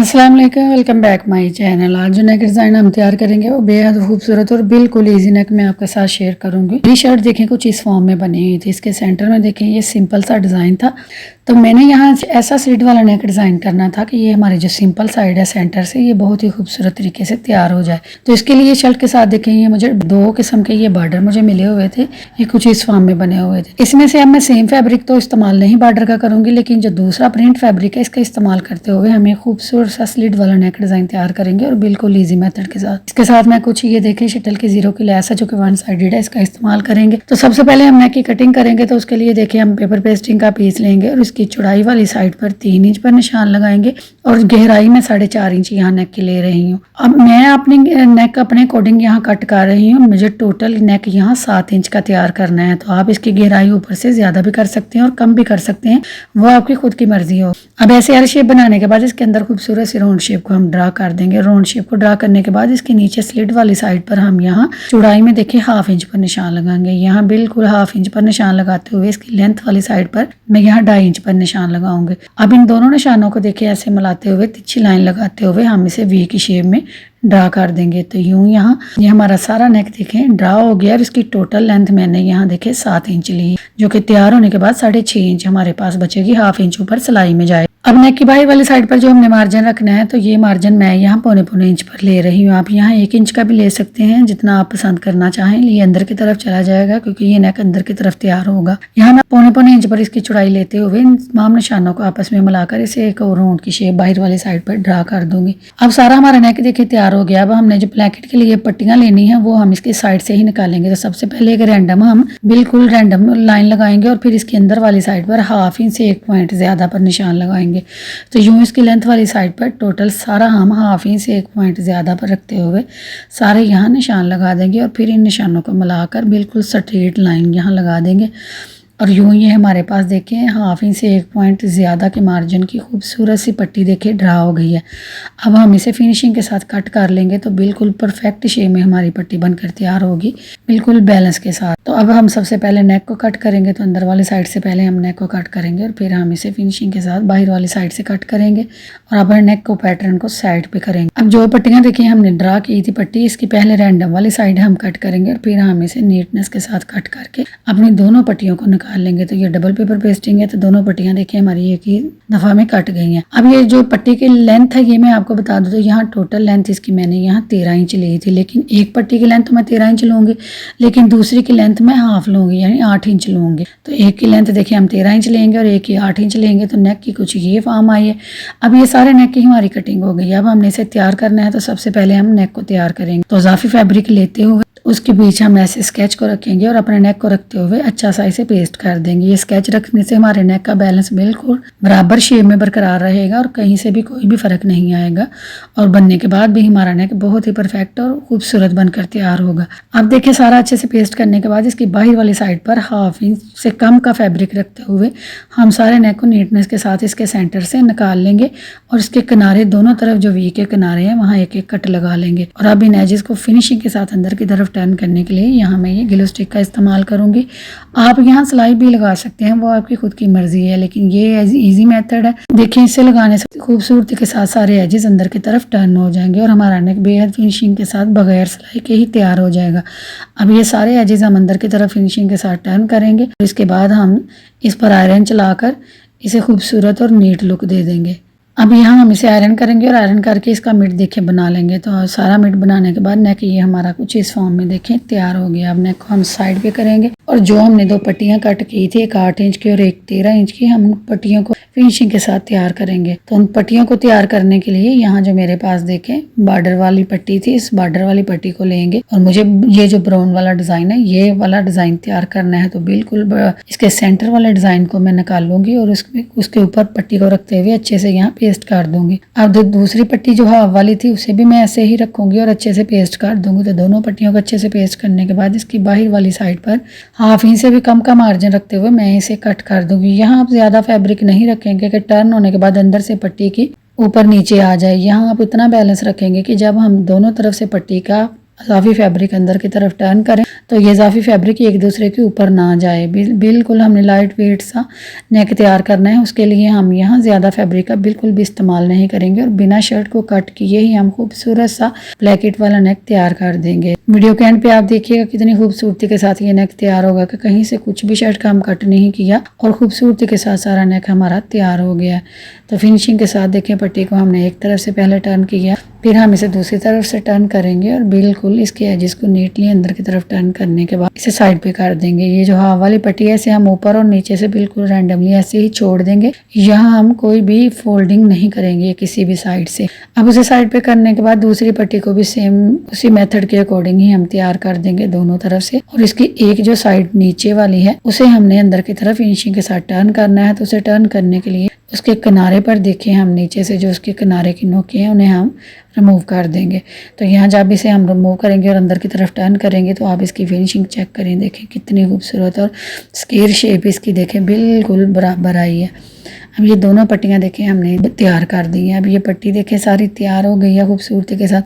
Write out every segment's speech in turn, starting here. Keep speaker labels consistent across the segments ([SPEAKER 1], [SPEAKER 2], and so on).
[SPEAKER 1] अस्सलाम वालेकुम, welcome back my channel. आज जो नेक डिज़ाइन हम तैयार करेंगे वो बेहद खूबसूरत और बिल्कुल इजी नेक मैं आपके साथ शेयर करूंगी। ये शर्ट देखें कुछ इस फॉर्म में बनी हुई थी। इसके सेंटर में देखें ये सिंपल सा डिज़ाइन था, तो मैंने यहाँ ऐसा स्लिट वाला नेक डिज़ाइन करना था कि ये हमारी जो सिंपल साइड है सेंटर से ये बहुत ही खूबसूरत तरीके से तैयार हो जाए। तो इसके लिए शर्ट के साथ देखें ये मुझे दो किस्म के ये बॉर्डर मुझे मिले हुए थे, ये कुछ इस फॉर्म में बने हुए थे। इसमें से अब मैं सेम फैब्रिक तो इस्तेमाल नहीं बॉर्डर का करूंगी, लेकिन जो दूसरा प्रिंट फैब्रिक है इसका इस्तेमाल करते हुए हमें खूबसूरत सा स्लिट वाला नेक डिज़ाइन तैयार करेंगे और बिल्कुल ईजी मेथड के साथ। इसके साथ मैं कुछ ये देखें शटल की जीरो की लैस है जो कि वन साइडेड है, इसका इस्तेमाल करेंगे। तो सबसे पहले हम नेक की कटिंग करेंगे, तो उसके लिए देखिए हम पेपर पेस्टिंग का पीस लेंगे और इसकी चौड़ाई वाली साइड पर 3 इंच पर निशान लगाएंगे और गहराई में 4.5 इंच यहाँ नेक की ले रही हूँ। अब मैं अपनी नेक अपने अकॉर्डिंग यहाँ कट कर रही हूँ। मुझे टोटल नेक यहाँ 7 इंच का तैयार करना है, तो आप इसकी गहराई ऊपर से ज्यादा भी कर सकते हैं और कम भी कर सकते हैं, वो आपकी खुद की मर्जी हो। अब ऐसे एल शेप बनाने के बाद इसके अंदर खूबसूरत सी राउंड शेप को हम ड्रा कर देंगे। राउंड शेप को ड्रा करने के बाद इसके नीचे स्लिट वाली साइड पर हम यहाँ चौड़ाई में देखिए 1/2 इंच पर निशान लगाएंगे। यहाँ बिल्कुल 1/2 इंच पर निशान लगाते हुए इसकी लेंथ वाली साइड पर मैं यहाँ 2.5 इंच पर निशान लगाऊंगी। अब इन दोनों निशानों को देखिए ऐसे मिलाते हुए तिरछी लाइन लगाते हुए हम इसे वी की शेप में ड्रा कर देंगे। तो यूं यहाँ ये हमारा सारा नेक देखें ड्रा हो गया और इसकी टोटल लेंथ मैंने यहाँ देखे 7 इंच ली, जो कि तैयार होने के बाद 6.5 इंच हमारे पास बचेगी। 1/2 इंच ऊपर सिलाई में जाए। अब नेक की बाही वाली साइड पर जो हमने मार्जिन रखना है, तो ये मार्जिन मैं यहाँ 1.25 इंच पर ले रही हूँ। आप यहाँ 1 इंच का भी ले सकते हैं, जितना आप पसंद करना चाहें। ये अंदर की तरफ चला जाएगा क्योंकि ये नेक अंदर की तरफ तैयार होगा। यहाँ मैं 1.25 इंच पर इसकी चौड़ाई लेते हुए इन तमाम निशानों को आपस में मिलाकर इसे एक और राउंड की शेप बाहर वाली साइड पर ड्रा कर दूंगी। अब सारा हमारा नेक देखिए तैयार हो गया। अब हमने जो ब्लैकेट के लिए पट्टियां लेनी है वो हम इसकी साइड से ही निकालेंगे। तो सबसे पहले एक रैंडम हम बिल्कुल रैंडम लाइन लगाएंगे और फिर इसके अंदर वाली साइड पर 1/2 इंच से 1 पॉइंट ज्यादा पर निशान लगाएंगे। तो यूं इसकी लेंथ वाली साइड पर टोटल सारा हम 1/2 इंच से 1 पॉइंट ज़्यादा पर रखते हुए सारे यहाँ निशान लगा देंगे और फिर इन निशानों को मिलाकर बिल्कुल स्ट्रेट लाइन यहाँ लगा देंगे। और यूं ये हमारे पास देखें 1/2 इंच से 1 पॉइंट ज़्यादा के मार्जिन की खूबसूरत सी पट्टी देखिए ड्रा हो गई है। अब हम इसे फिनिशिंग के साथ कट कर लेंगे, तो बिल्कुल परफेक्ट शेप में हमारी पट्टी बनकर तैयार होगी, बिल्कुल बैलेंस के साथ। तो अब हम सबसे पहले नेक को कट करेंगे, तो अंदर वाली साइड से पहले हम नेक को कट करेंगे और फिर हम इसे फिनिशिंग के साथ बाहर वाली साइड से कट करेंगे और अब नेक को पैटर्न को साइड पे करेंगे। अब जो पट्टियाँ देखिए हमने ड्रा की थी पट्टी, इसकी पहले रैंडम वाली साइड हम कट करेंगे और फिर हम इसे नीटनेस के साथ कट करके अपनी दोनों पट्टियों को निकाल लेंगे। तो ये डबल पेपर पेस्टिंग है, तो दोनों पट्टियां देखिए हमारी एक ही दफा में कट गई हैं। अब ये जो पट्टी की लेंथ है ये मैं आपको बता दूं, तो यहाँ टोटल लेंथ इसकी मैंने यहाँ 13 इंच ली थी, लेकिन एक पट्टी की लेंथ तो मैं 13 इंच लूंगी, लेकिन दूसरी की लेंथ मैं हाफ लूंगी यानी 8 इंच लूंगी। तो एक की लेंथ देखिए हम 13 इंच लेंगे और एक की 8 इंच लेंगे, तो नेक की कुछ ये फॉर्म आई है। अब ये सारे नेक की हमारी कटिंग हो गई। अब हमने इसे तैयार करना है, तो सबसे पहले हम नेक को तैयार करेंगे। तो इजाफी फैब्रिक लेते हुए उसके बीच हम ऐसे स्केच को रखेंगे और अपने नेक को रखते हुए अच्छा सा इसे पेस्ट कर देंगे। ये स्केच रखने से हमारे नेक का बैलेंस बिल्कुल बराबर शेप में बरकरार रहेगा और कहीं से भी कोई भी फर्क नहीं आएगा और बनने के बाद भी हमारा नेक बहुत ही परफेक्ट और खूबसूरत बनकर तैयार होगा। अब देखिए सारा अच्छे से पेस्ट करने के बाद इसकी बाहर वाली साइड पर 1/2 इंच से कम का फैब्रिक रखते हुए हम सारे नेक को नीटनेस के साथ इसके सेंटर से निकाल लेंगे और इसके किनारे दोनों तरफ जो वी के किनारे हैं वहाँ एक एक कट लगा लेंगे। और अब इन एजेस को फिनिशिंग के साथ अंदर की तरफ टर्न करने के लिए यहाँ मैं ये ग्लू स्टिक का इस्तेमाल करूंगी। आप यहाँ सिलाई भी लगा सकते हैं, वो आपकी खुद की मर्जी है, लेकिन ये इजी मेथड है। देखिए इससे लगाने से खूबसूरती के साथ सारे एजेस अंदर की तरफ टर्न हो जाएंगे और हमारा नेक बेहद फिनिशिंग के साथ बगैर सिलाई के ही तैयार हो जाएगा। अब ये सारे एजेस हम अंदर की तरफ फिनिशिंग के साथ टर्न करेंगे। इसके बाद हम इस पर आयरन चलाकर इसे खूबसूरत और नीट लुक दे देंगे। अब यहाँ हम इसे आयरन करेंगे और आयरन करके इसका मिड देखिए बना लेंगे। तो सारा मिड बनाने के बाद नेक ये हमारा कुछ इस फॉर्म में देखें तैयार हो गया। अब नेक को हम साइड पे करेंगे और जो हमने 2 पट्टियां कट की थी, एक 8 इंच की और एक 13 इंच की, हम पट्टियों को फिनिशिंग के साथ तैयार करेंगे। तो उन पट्टियों को तैयार करने के लिए यहाँ जो मेरे पास देखें बॉर्डर वाली पट्टी थी, इस बॉर्डर वाली पट्टी को लेंगे और मुझे ये जो ब्राउन वाला डिजाइन है ये वाला डिजाइन तैयार करना है। तो बिल्कुल इसके सेंटर वाले डिजाइन को मैं निकाल लूंगी और उसके ऊपर पट्टी को रखते हुए अच्छे से यहाँ पेस्ट कर दूंगी। अब दूसरी पट्टी जो हाफ वाली थी उसे भी मैं ऐसे ही रखूंगी और अच्छे से पेस्ट कर दूंगी। तो दोनों पट्टियों को अच्छे से पेस्ट करने के बाद इसकी बाहर वाली साइड पर 1/2 इंच से भी कम का मार्जिन रखते हुए मैं इसे कट कर दूंगी। यहाँ आप ज्यादा फैब्रिक नहीं रखेंगे कि टर्न होने के बाद अंदर से पट्टी की ऊपर नीचे आ जाए। यहाँ आप इतना बैलेंस रखेंगे कि जब हम दोनों तरफ से पट्टी का इजाफी फैब्रिक अंदर की तरफ टर्न करें तो ये इजाफी फैब्रिक एक दूसरे के ऊपर ना जाए। बिल्कुल हमने लाइट वेट सा नेक तैयार करना है, उसके लिए हम यहाँ ज़्यादा फैब्रिक का बिल्कुल भी इस्तेमाल नहीं करेंगे और बिना शर्ट को कट किए ही हम खूबसूरत सा ब्लैकेट वाला नेक तैयार कर देंगे। वीडियो के एंड पे आप देखिएगा कितनी खूबसूरती के साथ ये नेक तैयार होगा कि कहीं से कुछ भी शर्ट का हम कट नहीं किया और खूबसूरती के साथ सारा नेक हमारा तैयार हो गया। तो फिनिशिंग के साथ देखिए पट्टी को हमने एक तरफ से पहले टर्न किया, फिर हम इसे दूसरी तरफ से टर्न करेंगे और बिल्कुल इसके एजेस को नीटली अंदर की तरफ टर्न करने के बाद इसे साइड पे कर देंगे। ये जो हाफ वाली पट्टी है इसे हम ऊपर और नीचे से बिल्कुल रैंडमली ऐसे ही छोड़ देंगे। यहाँ हम कोई भी फोल्डिंग नहीं करेंगे किसी भी साइड से। अब उसे साइड पे करने के बाद दूसरी पट्टी को भी सेम उसी मेथड के अकॉर्डिंग ही हम तैयार कर देंगे दोनों तरफ से। और इसकी एक जो साइड नीचे वाली है उसे हमने अंदर की तरफ फिनिशिंग के साथ टर्न करना है। तो उसे टर्न करने के लिए उसके किनारे पर देखिए हम नीचे से जो उसके किनारे की नोकें हैं उन्हें हम रिमूव कर देंगे। तो यहाँ जब इसे हम रिमूव करेंगे और अंदर की तरफ टर्न करेंगे तो आप इसकी फिनिशिंग चेक करें, देखें कितनी खूबसूरत और स्क्वायर शेप इसकी देखें बिल्कुल बराबर आई है। अब ये दोनों पट्टियाँ देखें हमने तैयार कर दी हैं। अब ये पट्टी देखें सारी तैयार हो गई है खूबसूरती के साथ।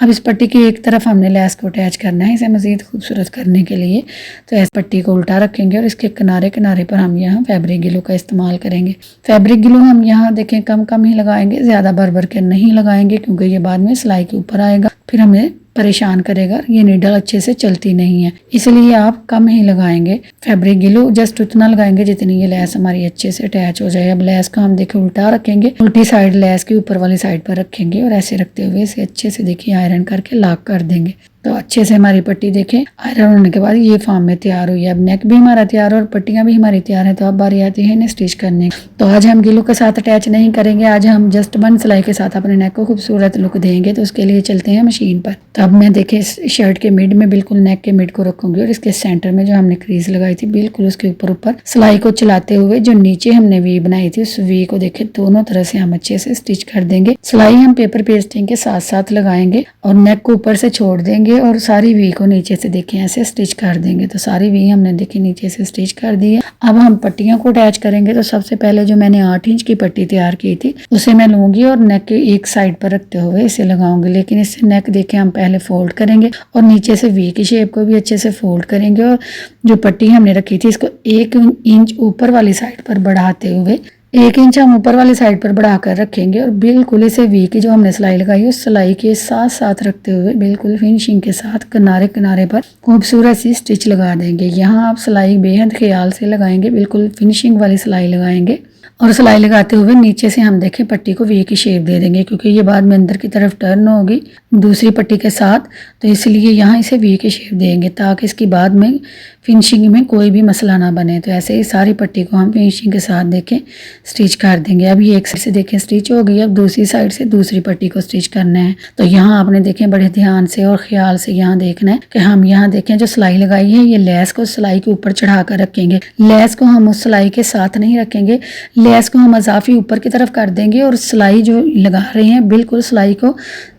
[SPEAKER 1] अब इस पट्टी की एक तरफ हमने लेस को अटैच करना है इसे मज़ीद खूबसूरत करने के लिए। तो इस पट्टी को उल्टा रखेंगे और इसके किनारे किनारे पर हम यहाँ फैब्रिक ग्लू का इस्तेमाल करेंगे। फैब्रिक ग्लू हम यहाँ देखें कम कम ही लगाएंगे, ज़्यादा भर भर के नहीं लगाएंगे क्योंकि ये बाद में सिलाई के ऊपर आएगा, फिर हमें परेशान करेगा। ये नीडल अच्छे से चलती नहीं है, इसलिए आप कम ही लगाएंगे फैब्रिक ग्लू, जस्ट उतना लगाएंगे जितनी ये लेस हमारी अच्छे से अटैच हो जाए। अब लेस को हम देखिए उल्टा रखेंगे, उल्टी साइड लेस की ऊपर वाली साइड पर रखेंगे और ऐसे रखते हुए इसे अच्छे से देखिए आयरन करके लॉक कर देंगे। तो अच्छे से हमारी पट्टी देखें आयरन होने के बाद ये फॉर्म में तैयार हुई है। अब नेक भी हमारा तैयार है और पट्टियां भी हमारी तैयार है। तो अब बारी आती है इन्हें स्टिच करने। तो आज हम ग्लू के साथ अटैच नहीं करेंगे, आज हम जस्ट बन सिलाई के साथ अपने नेक को खूबसूरत लुक देंगे। तो उसके लिए चलते हैं मशीन पर। तो अब मैं देखे शर्ट के मिड में बिल्कुल नेक के मिड को रखूंगी और इसके सेंटर में जो हमने क्रीज लगाई थी बिल्कुल उसके ऊपर ऊपर सिलाई को चलाते हुए जो नीचे हमने वी बनाई थी उस वी को देखे दोनों तरह से हम अच्छे से स्टिच कर देंगे। सिलाई हम पेपर पेस्टिंग के साथ साथ लगाएंगे और नेक को ऊपर से छोड़ देंगे और सारी वी को नीचे से देखिए ऐसे स्टिच कर देंगे। तो सारी वी हमने देखी नीचे से स्टिच कर दी है। अब हम पट्टियों को अटैच करेंगे। तो सबसे पहले जो मैंने 8 इंच की पट्टी तैयार की थी उसे मैं लूंगी और नेक के एक साइड पर रखते हुए इसे लगाऊंगी, लेकिन इससे नेक देखिए हम पहले फोल्ड करेंगे और नीचे से वी की शेप को भी अच्छे से फोल्ड करेंगे और जो पट्टी हमने रखी थी इसको 1 इंच ऊपर वाली साइड पर बढ़ाते हुए 1 इंच हम ऊपर वाली साइड पर बढ़ाकर रखेंगे और बिल्कुल इसे वी की जो हमने सिलाई लगाई उस सिलाई के साथ साथ रखते हुए बिल्कुल फिनिशिंग के साथ किनारे किनारे पर खूबसूरत सी स्टिच लगा देंगे। यहाँ आप सिलाई बेहद ख्याल से लगाएंगे, बिल्कुल फिनिशिंग वाली सिलाई लगाएंगे और सिलाई लगाते हुए नीचे से हम देखें पट्टी को वी की शेप दे देंगे क्योंकि ये बाद में अंदर की तरफ टर्न होगी दूसरी पट्टी के साथ। तो इसलिए यहाँ इसे वी की शेप देंगे ताकि इसकी बाद में फिनिशिंग में कोई भी मसला ना बने। तो ऐसे ही सारी पट्टी को हम फिनिशिंग के साथ देखें स्टिच कर देंगे। अब ये एक साइड से देखें स्टिच हो गई, अब दूसरी साइड से दूसरी पट्टी को स्टिच करना है। तो यहाँ आपने देखें बड़े ध्यान से और ख्याल से यहाँ देखना है कि हम यहाँ देखें जो सिलाई लगाई है ये लेस को सिलाई के ऊपर चढ़ा कर रखेंगे। लेस को हम उस सिलाई के साथ नहीं रखेंगे, लेस को हम इजाफी ऊपर की तरफ कर देंगे और सिलाई जो लगा रहे हैं बिल्कुल सिलाई को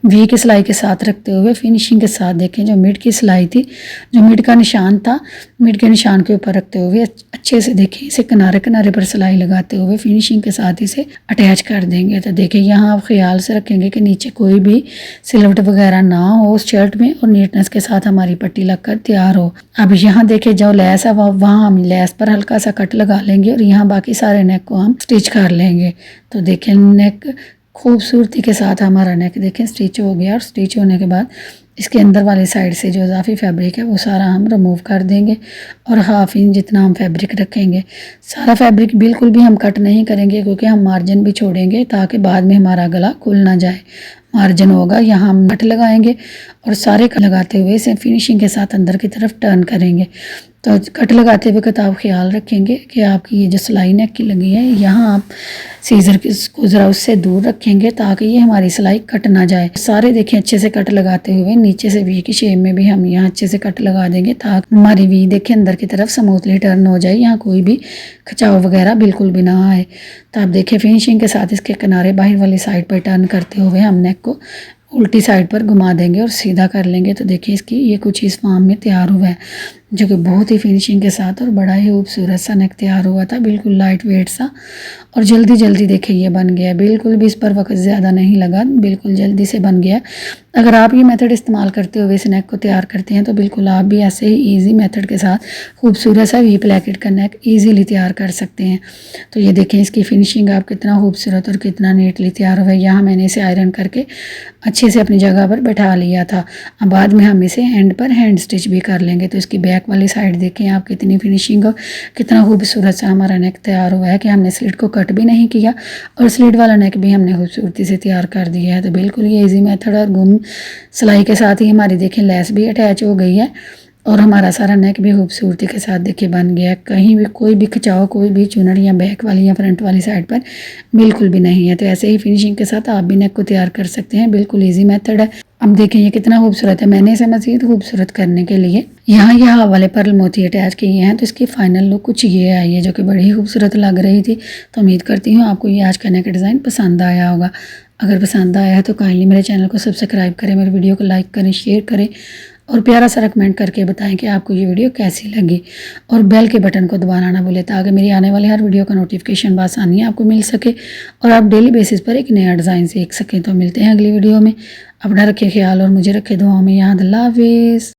[SPEAKER 1] वी की सिलाई के साथ रखते हुए फिनिशिंग के साथ देखें जो मिड की सिलाई थी, जो मिड का निशान था, मिड के निशान के ऊपर रखते हुए अच्छे से देखें इसे किनारे किनारे पर सिलाई लगाते हुए फिनिशिंग के साथ इसे अटैच कर देंगे। तो देखिए यहाँ आप ख्याल से रखेंगे कि नीचे कोई भी सिलवट वगैरह ना हो उस शर्ट में और नीटनेस के साथ हमारी पट्टी लगकर तैयार हो। अब यहाँ देखिए जो लेस है वहाँ हम लेस पर हल्का सा कट लगा लेंगे और यहाँ बाकी सारे नेक को हम स्टिच कर लेंगे। तो देखें नेक खूबसूरती के साथ हमारा नेक देखें स्टिच हो गया और स्टिच होने के बाद इसके अंदर वाली साइड से जो इजाफी फैब्रिक है वो सारा हम रिमूव कर देंगे और 1/2 इंच जितना हम फैब्रिक रखेंगे। सारा फैब्रिक बिल्कुल भी हम कट नहीं करेंगे क्योंकि हम मार्जिन भी छोड़ेंगे ताकि बाद में हमारा गला खुल ना जाए। मार्जिन होगा यहाँ हम कट लगाएंगे और सारे कट लगाते हुए इसे फिनिशिंग के साथ अंदर की तरफ टर्न करेंगे। तो कट लगाते वक्त आप ख्याल रखेंगे कि आपकी ये जो सिलाई नेक की लगी है यहाँ आप सीजर को ज़रा उससे दूर रखेंगे ताकि ये हमारी सिलाई कट ना जाए। सारे देखें अच्छे से कट लगाते हुए नीचे से वी की शेप में भी हम यहाँ अच्छे से कट लगा देंगे ताकि हमारी वी देखें अंदर की तरफ स्मूथली टर्न हो जाए, यहाँ कोई भी खिंचाव वगैरह बिल्कुल भी ना आए। तो आप देखिए फिनिशिंग के साथ इसके किनारे बाहर वाली साइड पर टर्न करते हुए हम नेक को उल्टी साइड पर घुमा देंगे और सीधा कर लेंगे। तो देखिए इसकी ये कुछ इस फॉर्म में तैयार हुआ है। जो कि बहुत ही फिनिशिंग के साथ और बड़ा ही खूबसूरत सा नेक तैयार हुआ था, बिल्कुल लाइट वेट सा। और जल्दी जल्दी देखिए ये बन गया, बिल्कुल भी इस पर वक्त ज़्यादा नहीं लगा, बिल्कुल जल्दी से बन गया। अगर आप ये मेथड इस्तेमाल करते हुए इस नेक को तैयार करते हैं तो बिल्कुल आप भी ऐसे ही ईजी मेथड के साथ खूबसूरत सा वी प्लैकेट का नेक ईजीली तैयार कर सकते हैं। तो ये देखें इसकी फिनिशिंग आप कितना खूबसूरत और कितना नीटली तैयार हुआ है। यहाँ मैंने इसे आयरन करके अच्छे से अपनी जगह पर बैठा लिया था। अब बाद में हम इसे एंड पर हैंड स्टिच भी कर लेंगे। तो इसकी बैक वाली साइड देखें आप कितनी फिनिशिंग और कितना खूबसूरत सा हमारा नेक तैयार हुआ है कि हमने स्लिट को कट भी नहीं किया और स्लिट वाला नेक भी हमने खूबसूरती से तैयार कर दिया है। तो बिल्कुल ये ईजी मेथड और गुम सिलाई के साथ ही हमारी देखें लेस भी अटैच हो गई है और हमारा सारा नेक भी खूबसूरती के साथ देखिए बन गया है। कहीं भी कोई भी खिंचाव, कोई भी चुनर या बैक वाली या फ्रंट वाली साइड पर बिल्कुल भी नहीं है। तो ऐसे ही फिनिशिंग के साथ आप भी नेक को तैयार कर सकते हैं, बिल्कुल ईजी मेथड है। अब देखें ये कितना खूबसूरत है। मैंने इसे मज़ीद खूबसूरत करने के लिए यहाँ ये हाफ वाले पर्ल मोती अटैच किए हैं। तो इसकी फाइनल लुक कुछ ये आई है जो कि बड़ी ही खूबसूरत लग रही थी। तो उम्मीद करती हूँ आपको ये आज का नेक डिज़ाइन पसंद आया होगा। अगर पसंद आया है तो काइंडली मेरे चैनल को सब्सक्राइब करें, मेरे वीडियो को लाइक करें, शेयर करें और प्यारा सा कमेंट करके बताएं कि आपको ये वीडियो कैसी लगी। और बेल के बटन को दबाना ना भूलें ताकि मेरी आने वाली हर वीडियो का नोटिफिकेशन बआसानी आपको मिल सके और आप डेली बेसिस पर एक नया डिज़ाइन सीख सकें। तो मिलते हैं अगली वीडियो में। अपना रखें ख्याल और मुझे रखें दुआओं में याद। अल्लाह हाफिज़।